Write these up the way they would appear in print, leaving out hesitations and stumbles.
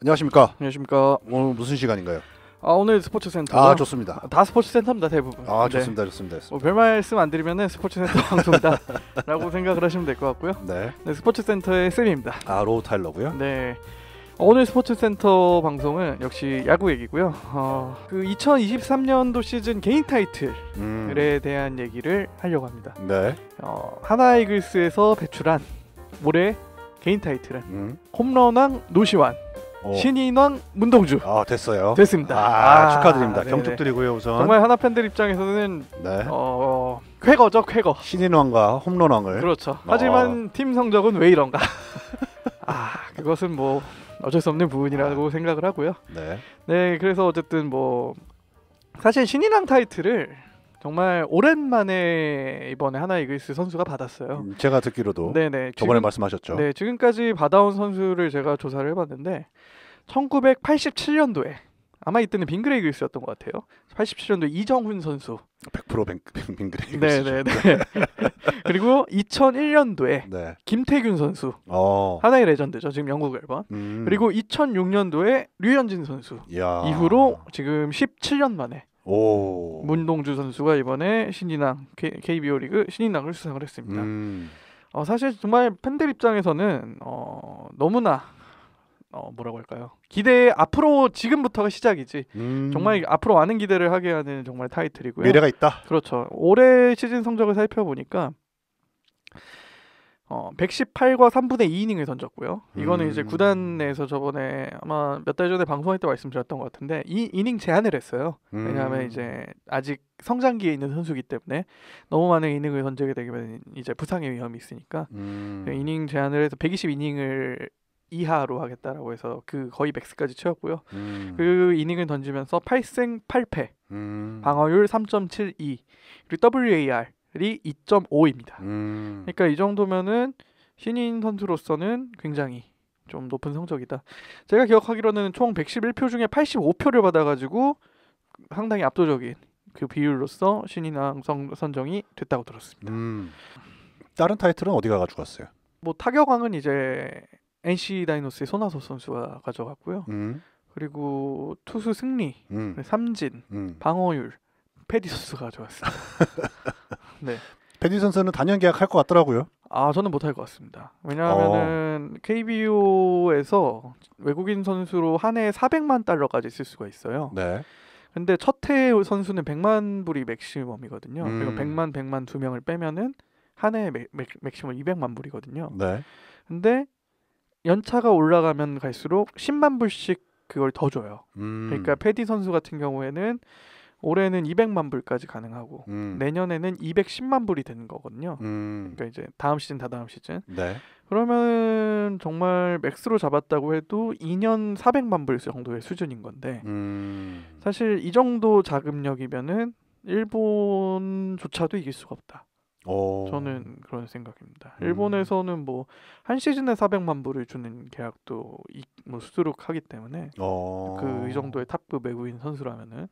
안녕하십니까. 안녕하십니까. 오늘 무슨 시간인가요? 오늘 스포츠센터. 좋습니다. 다 스포츠센터입니다 대부분. 좋습니다. 별 말씀 안 드리면은 스포츠센터 방송이다라고 생각을 하시면 될 것 같고요. 네. 스포츠센터의 쌤입니다. 로우 타일러고요. 네. 오늘 스포츠센터 방송은 역시 야구 얘기고요. 그 2023년도 시즌 개인 타이틀에 대한 얘기를 하려고 합니다. 네. 하나 이글스에서 배출한 올해 개인 타이틀은 홈런왕 노시환, 신인왕 문동주. 됐어요. 됐습니다. 축하드립니다. 네네. 경축드리고요. 우선 정말 하나 팬들 입장에서는 네. 쾌거죠, 쾌거. 신인왕과 홈런왕을. 그렇죠. 하지만 팀 성적은 왜 이런가? 그것은 뭐 어쩔 수 없는 부분이라고 생각을 하고요. 네. 네, 그래서 어쨌든 뭐 사실 신인왕 타이틀을 정말 오랜만에 이번에 하나 이글스 선수가 받았어요. 제가 듣기로도 네네. 저번에 말씀하셨죠. 네, 지금까지 받아온 선수를 제가 조사를 해봤는데 1987년도에 아마 이때는 빙그레 이글스였던 것 같아요. 87년도 이정훈 선수. 100% 빙그레 이글스죠. 네네네. 그리고 2001년도에 네. 김태균 선수. 하나의 레전드죠. 지금 영국 앨범. 그리고 2006년도에 류현진 선수. 이후로 지금 17년 만에 문동주 선수가 이번에 신인왕 KBO 리그 신인왕을 수상을 했습니다. 사실 정말 팬들 입장에서는 너무나 뭐라고 할까요? 기대 앞으로 지금부터가 시작이지. 정말 앞으로 많은 기대를 하게 하는 정말 타이틀이고요. 미래가 있다. 그렇죠. 올해 시즌 성적을 살펴보니까 118과 3분의 2이닝을 던졌고요. 이거는 이제 구단 내에서 저번에 아마 몇 달 전에 방송할 때 말씀드렸던 것 같은데 이 이닝 제한을 했어요. 왜냐하면 이제 아직 성장기에 있는 선수이기 때문에 너무 많은 이닝을 던지게 되면 이제 부상의 위험이 있으니까 이닝 제한을 해서 120이닝을 이하로 하겠다라고 해서 그 거의 맥스까지 채웠고요. 그 이닝을 던지면서 8승 8패, 방어율 3.72, 그리고 WAR이 2.5입니다. 그러니까 이 정도면은 신인 선수로서는 굉장히 좀 높은 성적이다. 제가 기억하기로는 총 111표 중에 85표를 받아가지고 상당히 압도적인 그 비율로서 신인왕 선정이 됐다고 들었습니다. 다른 타이틀은 어디가 가져갔어요? 뭐 타격왕은 이제 NC 다이노스의 손아섭 선수가 가져갔고요. 그리고 투수 승리, 삼진, 방어율 패디 선수가 가져갔어요. 네. 패디 선수는 단연 계약할 것 같더라고요. 저는 못할 것 같습니다. 왜냐하면은 KBO에서 외국인 선수로 한 해에 400만 달러까지 쓸 수가 있어요. 네. 근데 첫 해 선수는 100만 불이 맥시멈이거든요. 그리고 100만 두 명을 빼면은 한 해에 맥시멈 200만 불이거든요. 네. 근데 연차가 올라가면 갈수록 10만 불씩 그걸 더 줘요. 그러니까 패디 선수 같은 경우에는 올해는 200만 불까지 가능하고 내년에는 210만 불이 되는 거거든요. 그러니까 이제 다음 시즌 다다음 시즌. 네. 그러면 정말 맥스로 잡았다고 해도 2년 400만 불 정도의 수준인 건데 사실 이 정도 자금력이면은 일본조차도 이길 수가 없다. 저는 그런 생각입니다. 일본에서는 뭐 한 시즌에 400만 불을 주는 계약도 뭐 수두룩하기 때문에 이 정도의 탑급 외국인 선수라면은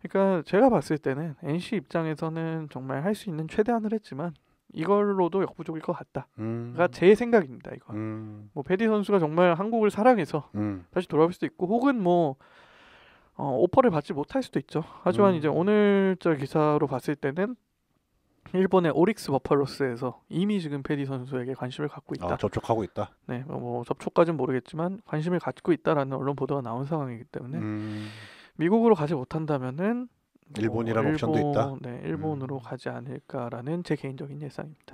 그러니까 제가 봤을 때는 NC 입장에서는 정말 할 수 있는 최대한을 했지만 이걸로도 역부족일 것 같다가 제 생각입니다. 이건 뭐 패디 선수가 정말 한국을 사랑해서 다시 돌아올 수도 있고 혹은 뭐 오퍼를 받지 못할 수도 있죠. 하지만 이제 오늘자 기사로 봤을 때는 일본의 오릭스 버팔로스에서 이미 지금 패디 선수에게 관심을 갖고 있다. 접촉하고 있다. 네, 뭐 접촉까지는 모르겠지만 관심을 갖고 있다라는 언론 보도가 나온 상황이기 때문에 미국으로 가지 못한다면은 일본이라는 옵션도 있다. 네, 일본으로 가지 않을까라는 제 개인적인 예상입니다.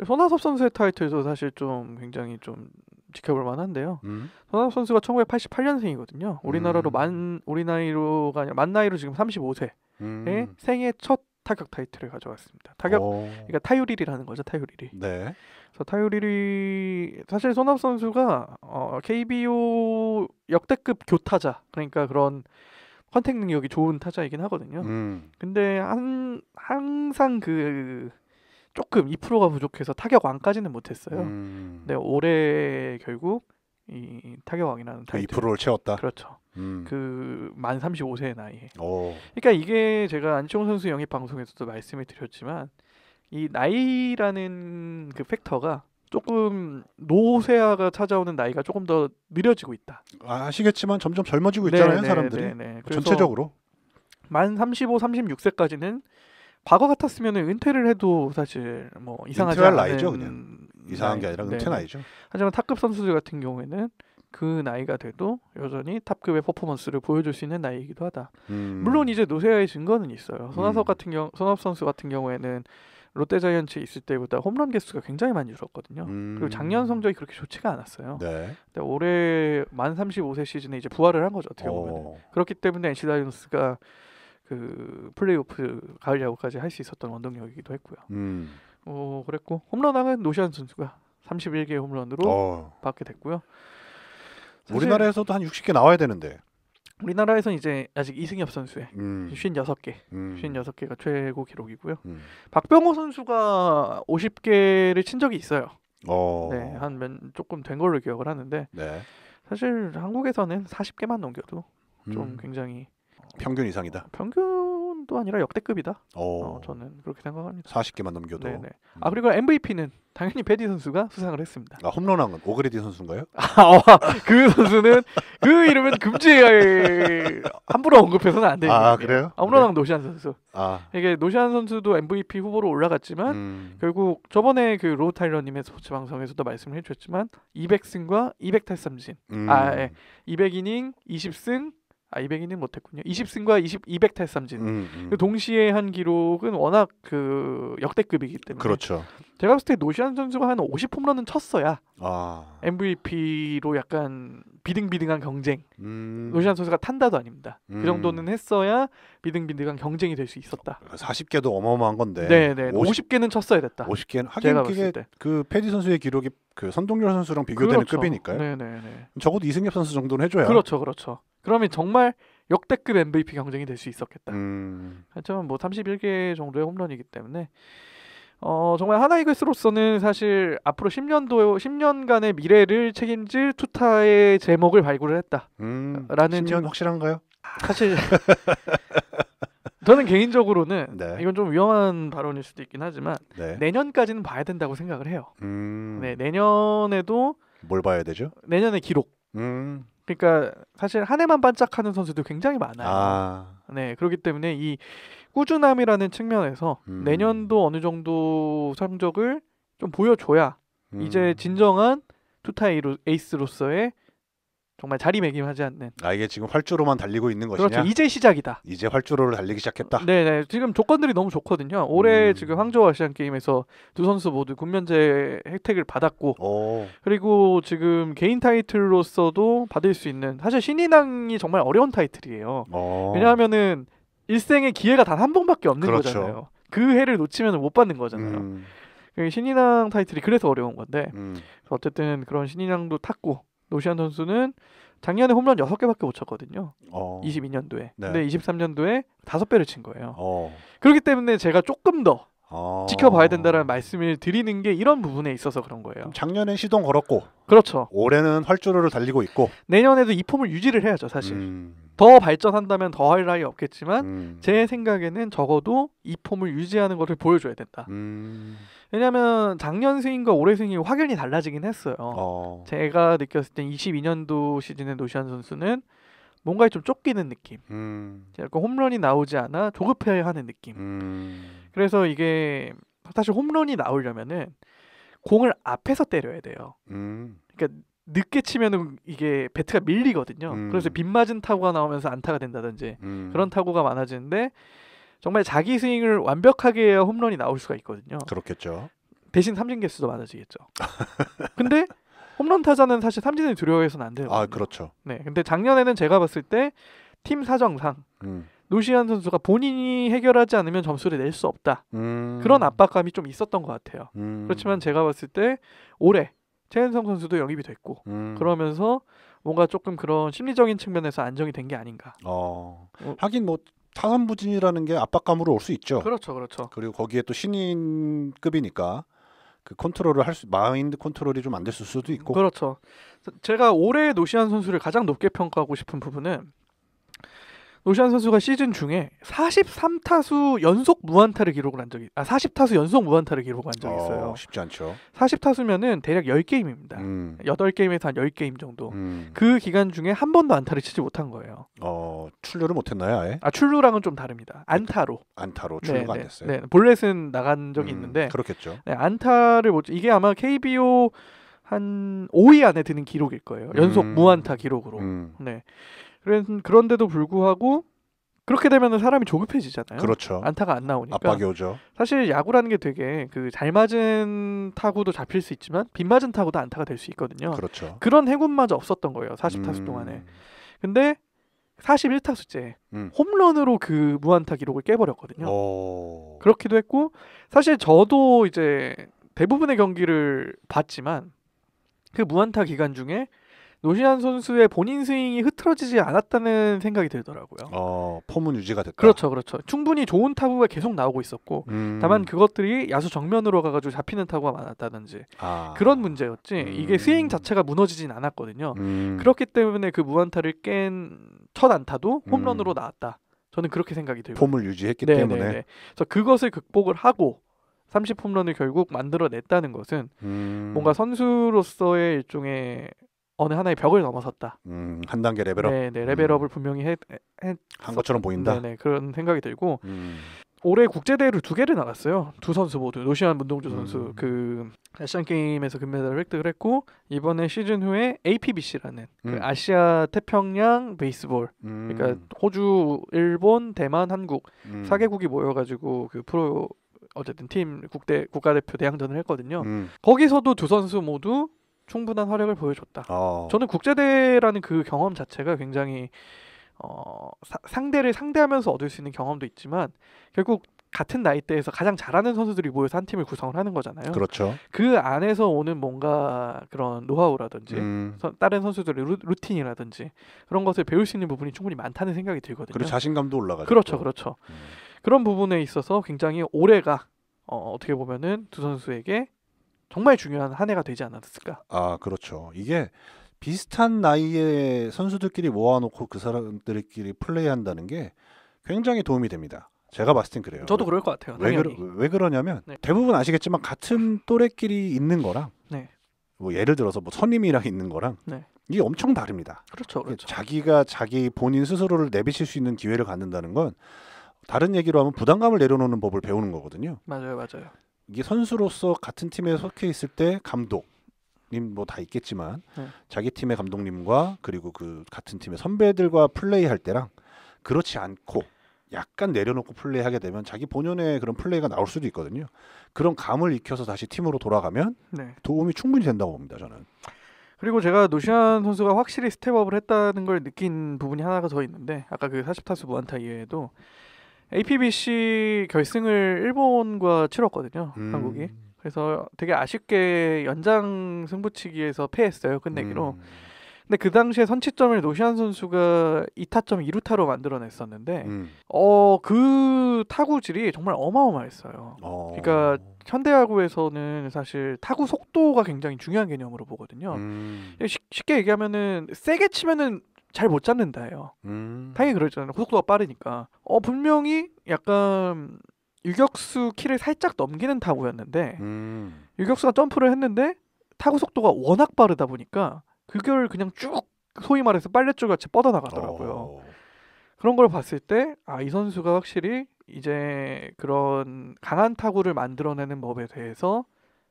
손아섭 선수의 타이틀도 사실 좀 굉장히 좀 지켜볼 만한데요. 손아섭 선수가 1988년생이거든요. 우리나라로 우리 나이로가 아니라 만 나이로 지금 35세의 생애 첫 타격 타이틀을 가져왔습니다. 그러니까 타율1위라는 거죠. 타율1위. 네. 그래서 타율1위 사실 손아섭 선수가 KBO 역대급 교타자 그러니까 그런 컨택 능력이 좋은 타자이긴 하거든요. 근데 항상 그 조금 2%가 부족해서 타격왕까지는 못했어요. 근데 올해 결국 이 타격왕이라는 타이틀 2%를 채웠다. 그렇죠. 그 만 35세의 나이에. 오. 그러니까 이게 제가 안치홍 선수 영입 방송에서도 말씀을 드렸지만 이 나이라는 그 팩터가 조금 노쇠화가 찾아오는 나이가 조금 더 느려지고 있다. 아시겠지만 점점 젊어지고 있잖아요, 사람들이. 전체적으로. 만 35, 36세까지는 과거 같았으면 은퇴를 해도 사실 뭐 이상하지 은퇴할 않은 나이죠, 그냥. 이상한 게 아니라 은퇴 나이죠. 하지만 탑급 선수들 같은 경우에는 그 나이가 돼도 여전히 탑급의 퍼포먼스를 보여줄 수 있는 나이이기도 하다. 물론 이제 노쇠화의 증거는 있어요. 손아섭 선수 같은 경우에는 롯데자이언츠에 있을 때보다 홈런 개수가 굉장히 많이 줄었거든요. 그리고 작년 성적이 그렇게 좋지가 않았어요. 네. 근데 올해 만 35세 시즌에 이제 부활을 한 거죠. 어떻게 보면. 그렇기 때문에 NC 다이노스가 그 플레이오프 가을 야구까지 할 수 있었던 원동력이기도 했고요. 그랬고 홈런왕은 노시안 선수가 31개 홈런으로 받게 됐고요. 우리나라에서도 한 60개 나와야 되는데. 우리나라에서는 이제 아직 이승엽 선수의 56개, 56개가 최고 기록이고요. 박병호 선수가 50개를 친 적이 있어요. 네, 조금 된 걸로 기억을 하는데 네. 사실 한국에서는 40개만 넘겨도 좀 굉장히 평균 이상이다. 평균도 아니라 역대급이다. 저는 그렇게 생각합니다. 40개만 넘겨도. 네네. 그리고 MVP는 당연히 베디 선수가 수상을 했습니다. 홈런왕은 오그레디 선수인가요? 그 선수는 그 이름은 금지 함부로 언급해서는 안 됩니다. 그래요? 홈런왕 노시안 선수. 이게 노시안 선수도 MVP 후보로 올라갔지만 결국 저번에 그 로우 타일러님의 스포츠 방송에서도 말씀을 해주셨지만 200승과 200탈삼진, 200이닝, 20승. 200이닝 못했군요. 20승과 200탈삼진. 동시에 한 기록은 워낙 그 역대급이기 때문에. 그렇죠. 제가 봤을 때 노시안 선수가 한 50홈런은 쳤어야 MVP로 약간 비등비등한 경쟁. 노시안 선수가 탄다도 아닙니다. 그 정도는 했어야 비등비등한 경쟁이 될 수 있었다. 40개도 어마어마한 건데. 네네. 50개는 쳤어야 됐다. 50개는 하긴 그게 그 패디 선수의 기록이 그 선동열 선수랑 비교되는 급이니까요. 네네네. 적어도 이승엽 선수 정도는 해줘야. 그렇죠. 그러면 정말 역대급 MVP 경쟁이 될 수 있었겠다. 하지만 뭐 31개 정도의 홈런이기 때문에 정말 하나이글스로서는 사실 앞으로 10년간의 미래를 책임질 투타의 제목을 발굴을 했다. 라는 10년 확실한가요? 사실 저는 개인적으로는 이건 좀 위험한 발언일 수도 있긴 하지만 내년까지는 봐야 된다고 생각을 해요. 내년에도 뭘 봐야 되죠? 내년의 기록. 그러니까 사실 한 해만 반짝하는 선수도 굉장히 많아요. 네, 그렇기 때문에 이 꾸준함이라는 측면에서 내년도 어느 정도 성적을 좀 보여줘야 이제 진정한 투타의 에이스로서의 정말 자리매김하지 않는. 이게 지금 활주로만 달리고 있는 것이냐? 그렇죠. 이제 시작이다. 이제 활주로를 달리기 시작했다. 네네. 지금 조건들이 너무 좋거든요. 올해 지금 항저우 아시안 게임에서 두 선수 모두 군면제 혜택을 받았고, 그리고 지금 개인 타이틀로서도 받을 수 있는, 사실 신인왕이 정말 어려운 타이틀이에요. 왜냐하면은 일생에 기회가 단 한 번밖에 없는 거잖아요. 그 해를 놓치면 못 받는 거잖아요. 신인왕 타이틀이 그래서 어려운 건데, 어쨌든 그런 신인왕도 탔고. 노시안 선수는 작년에 홈런 6개밖에 못 쳤거든요. 22년도에. 근데 23년도에 5배를 친 거예요. 그렇기 때문에 제가 조금 더 지켜봐야 된다는 말씀을 드리는 게 이런 부분에 있어서 그런 거예요. 작년엔 시동 걸었고 그렇죠. 올해는 활주로를 달리고 있고 내년에도 이 폼을 유지를 해야죠. 사실. 더 발전한다면 더 할 나위 없겠지만 제 생각에는 적어도 이 폼을 유지하는 것을 보여줘야 된다. 왜냐하면 작년 스윙과 올해 스윙이 확연히 달라지긴 했어요. 제가 느꼈을 땐 22년도 시즌의 노시안 선수는 뭔가 좀 쫓기는 느낌. 약간 홈런이 나오지 않아 조급해하는 느낌. 그래서 이게 사실 홈런이 나오려면은 공을 앞에서 때려야 돼요. 그러니까 늦게 치면은 이게 배트가 밀리거든요. 그래서 빗 맞은 타구가 나오면서 안타가 된다든지 그런 타구가 많아지는데 정말 자기 스윙을 완벽하게 해야 홈런이 나올 수가 있거든요. 그렇겠죠. 대신 삼진 개수도 많아지겠죠. 근데 홈런 타자는 사실 삼진을 두려워해서는 안 돼요. 그렇죠. 네, 근데 작년에는 제가 봤을 때 팀 사정상 노시안 선수가 본인이 해결하지 않으면 점수를 낼 수 없다. 그런 압박감이 좀 있었던 것 같아요. 그렇지만 제가 봤을 때 올해 최은성 선수도 영입이 됐고 그러면서 뭔가 조금 그런 심리적인 측면에서 안정이 된 게 아닌가. 하긴 뭐 타선부진이라는 게 압박감으로 올 수 있죠. 그렇죠. 그리고 거기에 또 신인급이니까 그 컨트롤을 마인드 컨트롤이 좀 안 됐을 수도 있고. 그렇죠. 제가 올해 노시안 선수를 가장 높게 평가하고 싶은 부분은 노시안 선수가 시즌 중에 43타수 연속 무안타를 기록을 한 적이 40타수 연속 무안타를 기록한 적이 있어요. 쉽지 않죠. 40타수면은 대략 10게임입니다. 8게임에서 한 10게임 정도. 그 기간 중에 한 번도 안타를 치지 못한 거예요. 출루를 못 했나요, 아예? 출루랑은 좀 다릅니다. 안타로 출루가 안 됐어요. 네, 볼넷은 나간 적이 있는데 그렇겠죠. 네, 안타를 이게 아마 KBO 한 5위 안에 드는 기록일 거예요. 연속 무안타 기록으로. 네. 그런데도 불구하고 그렇게 되면 사람이 조급해지잖아요. 그렇죠. 안타가 안 나오니까. 압박이 오죠. 사실 야구라는 게 되게 그 잘 맞은 타구도 잡힐 수 있지만 빗 맞은 타구도 안타가 될 수 있거든요. 그렇죠. 그런 해군마저 없었던 거예요. 40타수 동안에. 근데 41타수째 홈런으로 그 무안타 기록을 깨버렸거든요. 그렇기도 했고 사실 저도 이제 대부분의 경기를 봤지만 그 무안타 기간 중에 노시안 선수의 본인 스윙이 흐트러지지 않았다는 생각이 들더라고요. 폼은 유지가 됐다. 그렇죠. 충분히 좋은 타구가 계속 나오고 있었고 다만 그것들이 야수 정면으로 가가지고 잡히는 타구가 많았다든지 그런 문제였지 이게 스윙 자체가 무너지진 않았거든요. 그렇기 때문에 그 무안타를 깬 첫 안타도 홈런으로 나왔다. 저는 그렇게 생각이 들고 폼을 유지했기 때문에 그래서 그것을 극복을 하고 30홈런을 결국 만들어냈다는 것은 뭔가 선수로서의 일종의 어느 하나의 벽을 넘어섰다. 한 단계 레벨업. 네, 레벨업을 분명히 한 것처럼 보인다. 네, 그런 생각이 들고 올해 국제대회를 2개를 나갔어요. 두 선수 모두 노시안 문동주 선수 그 아시안 게임에서 금메달을 획득을 했고 이번에 시즌 후에 APBC라는 그 아시아 태평양 베이스볼 그러니까 호주, 일본, 대만, 한국 4개국이 모여가지고 그 프로 어쨌든 팀 국가대표 대항전을 했거든요. 거기서도 두 선수 모두 충분한 활약을 보여줬다. 저는 국제대회라는 그 경험 자체가 굉장히 상대를 상대하면서 얻을 수 있는 경험도 있지만 결국 같은 나이대에서 가장 잘하는 선수들이 모여서 한 팀을 구성을 하는 거잖아요. 그렇죠. 그 안에서 오는 뭔가 그런 노하우라든지 다른 선수들의 루틴이라든지 그런 것을 배울 수 있는 부분이 충분히 많다는 생각이 들거든요. 그리고 자신감도 올라가죠. 그렇죠. 그런 부분에 있어서 굉장히 올해가 어떻게 보면은 두 선수에게 정말 중요한 한 해가 되지 않았을까? 그렇죠. 이게 비슷한 나이의 선수들끼리 모아놓고 그 사람들끼리 플레이한다는 게 굉장히 도움이 됩니다. 제가 봤을 땐 그래요. 저도 그럴 것 같아요. 왜 그러냐면 대부분 아시겠지만 같은 또래끼리 있는 거랑 뭐 예를 들어서 뭐 선임이랑 있는 거랑 이게 엄청 다릅니다. 그렇죠. 자기가 자기 본인 스스로를 내비칠 수 있는 기회를 갖는다는 건 다른 얘기로 하면 부담감을 내려놓는 법을 배우는 거거든요. 맞아요. 이게 선수로서 같은 팀에 속해 있을 때 감독님 뭐 다 있겠지만 자기 팀의 감독님과 그리고 그 같은 팀의 선배들과 플레이할 때랑 그렇지 않고 약간 내려놓고 플레이하게 되면 자기 본연의 그런 플레이가 나올 수도 있거든요. 그런 감을 익혀서 다시 팀으로 돌아가면 도움이 충분히 된다고 봅니다. 저는. 그리고 제가 노시안 선수가 확실히 스텝업을 했다는 걸 느낀 부분이 하나가 더 있는데 아까 그 40타수 무안타 이외에도 APBC 결승을 일본과 치렀거든요. 한국이. 그래서 되게 아쉽게 연장 승부치기에서 패했어요. 끝내기로. 근데 그 당시에 선취점을 노시안 선수가 2타점 2루타로 만들어냈었는데 그 타구질이 정말 어마어마했어요. 그러니까 현대야구에서는 사실 타구 속도가 굉장히 중요한 개념으로 보거든요. 쉽게 얘기하면은 세게 치면은 잘 못 잡는다예요. 당연히 그러잖아요. 속도가 빠르니까. 분명히 약간 유격수 키를 살짝 넘기는 타구였는데 유격수가 점프를 했는데 타구 속도가 워낙 빠르다 보니까 그걸 그냥 쭉 소위 말해서 빨랫줄 같이 뻗어나가더라고요. 그런 걸 봤을 때 이 선수가 확실히 이제 그런 강한 타구를 만들어내는 법에 대해서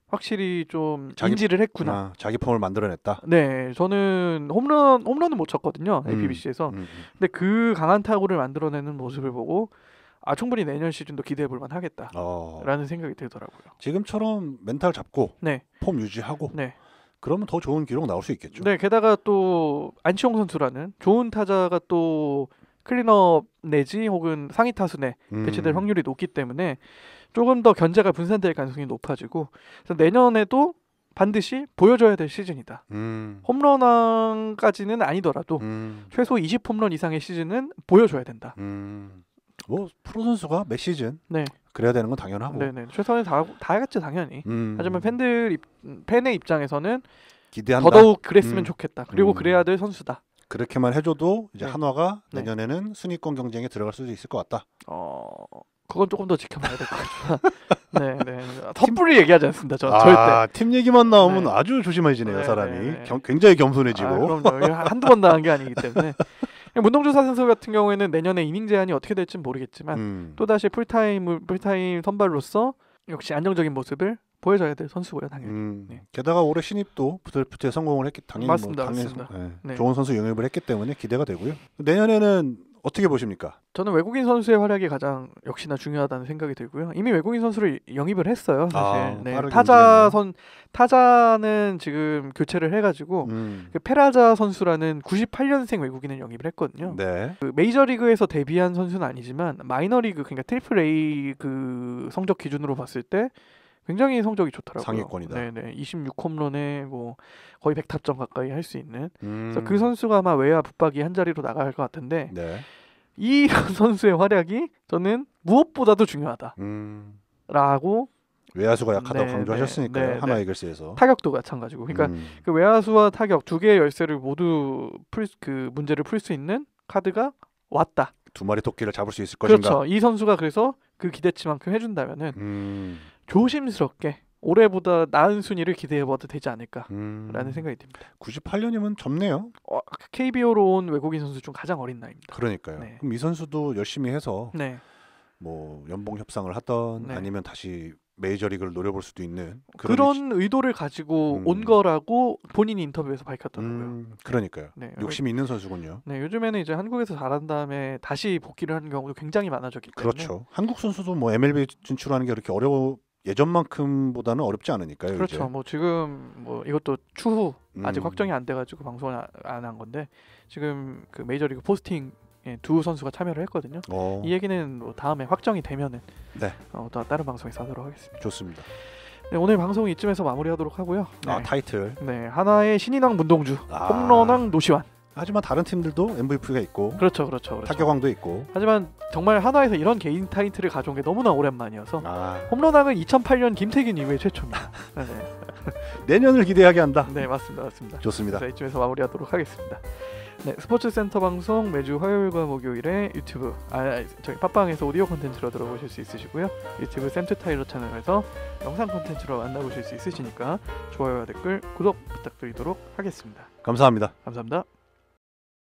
확실히 좀 인지를 했구나. 자기 폼을 만들어냈다. 네, 저는 홈런은 못 쳤거든요. APBC에서. 근데 그 강한 타구를 만들어내는 모습을 보고 충분히 내년 시즌도 기대해볼 만하겠다라는 생각이 들더라고요. 지금처럼 멘탈 잡고 폼 유지하고 그러면 더 좋은 기록 나올 수 있겠죠. 네, 게다가 또 안치홍 선수라는 좋은 타자가 또 클린업 내지 혹은 상위 타수 내 배치될 확률이 높기 때문에 조금 더 견제가 분산될 가능성이 높아지고 그래서 내년에도 반드시 보여줘야 될 시즌이다. 홈런왕까지는 아니더라도 최소 20홈런 이상의 시즌은 보여줘야 된다. 뭐 프로 선수가 몇 시즌 그래야 되는 건 당연하고 최선을 다하겠죠 당연히. 하지만 팬의 입장에서는 기대한다. 더더욱 그랬으면 좋겠다. 그리고 그래야 될 선수다. 그렇게만 해줘도 이제 네. 한화가 네. 내년에는 순위권 경쟁에 들어갈 수도 있을 것 같다. 그건 조금 더 지켜봐야 될 것 같지만 네. 섣불리 얘기하지 않습니다. 저 절대. 팀 얘기만 나오면 네. 아주 조심해지네요. 네, 사람이. 네. 굉장히 겸손해지고. 그럼요. 한두 번 당한 게 아니기 때문에. 문동주 선수 같은 경우에는 내년에 이닝 제한이 어떻게 될지는 모르겠지만 또다시 풀타임 선발로서 역시 안정적인 모습을 보여줘야 될 선수고요. 당연히. 네. 게다가 올해 신입도 부트에 성공을 했기 당연히 맞습니다. 당연히 맞습니다. 네. 좋은 선수 영입을 했기 때문에 기대가 되고요. 내년에는 어떻게 보십니까? 저는 외국인 선수의 활약이 가장 역시나 중요하다는 생각이 들고요. 이미 외국인 선수를 영입을 했어요. 사실. 네. 타자는 지금 교체를 해가지고 그 페라자 선수라는 98년생 외국인을 영입을 했거든요. 네. 그 메이저리그에서 데뷔한 선수는 아니지만 마이너리그 그러니까 트리플 A 그 성적 기준으로 봤을 때 굉장히 성적이 좋더라고요. 상위권이다. 네네. 26홈런에 뭐 거의 100타점 가까이 할 수 있는. 그래서 그 선수가 아마 외야 붙박이 한 자리로 나갈 것 같은데 네. 이 선수의 활약이 저는 무엇보다도 중요하다. 라고 외야수가 약하다고 네, 강조하셨으니까요. 네, 하나 네. 이글스에서. 타격도 마찬가지고. 그러니까 그 외야수와 타격 두 개의 열쇠를 모두 그 문제를 풀 수 있는 카드가 왔다. 두 마리 토끼를 잡을 수 있을 것인가. 그렇죠. 이 선수가 그래서 그 기대치만큼 해준다면은 조심스럽게 올해보다 나은 순위를 기대해봐도 되지 않을까라는 생각이 듭니다. 98년이면 젊네요. KBO로 온 외국인 선수 중 가장 어린 나이입니다. 그러니까요. 네. 그럼 이 선수도 열심히 해서 네. 뭐 연봉 협상을 하던 네. 아니면 다시 메이저리그를 노려볼 수도 있는 그런 의도를 가지고 온 거라고 본인이 인터뷰에서 밝혔더라고요. 그러니까요. 네. 욕심이 있는 선수군요. 네, 요즘에는 이제 한국에서 잘한 다음에 다시 복귀를 하는 경우도 굉장히 많아졌기 때문에. 그렇죠. 한국 선수도 뭐 MLB 진출하는 게 그렇게 예전만큼보다는 어렵지 않으니까요. 그렇죠. 이제. 뭐 지금 뭐 이것도 추후 아직 확정이 안 돼가지고 방송을 안 한 건데 지금 그 메이저리그 포스팅 두 선수가 참여를 했거든요. 이 얘기는 뭐 다음에 확정이 되면은 네. 또 다른 방송에서 하도록 하겠습니다. 좋습니다. 네, 오늘 방송 이쯤에서 마무리하도록 하고요. 네. 타이틀. 네, 하나의 신인왕 문동주, 홈런왕 노시환. 하지만 다른 팀들도 MVP가 있고, 그렇죠. 타격왕도 있고. 하지만 정말 하나에서 이런 개인 타이틀을 가져온 게 너무나 오랜만이어서 홈런왕은 2008년 김태균 이후에 최초입니다. 네. 내년을 기대하게 한다. 네, 맞습니다. 좋습니다. 자, 이쯤에서 마무리하도록 하겠습니다. 네, 스포츠센터 방송 매주 화요일과 목요일에 유튜브, 저희 팟빵에서 오디오 콘텐츠로 들어보실 수 있으시고요. 유튜브 샘투 타일러 채널에서 영상 콘텐츠로 만나보실 수 있으시니까 좋아요와 댓글, 구독 부탁드리도록 하겠습니다. 감사합니다. 감사합니다.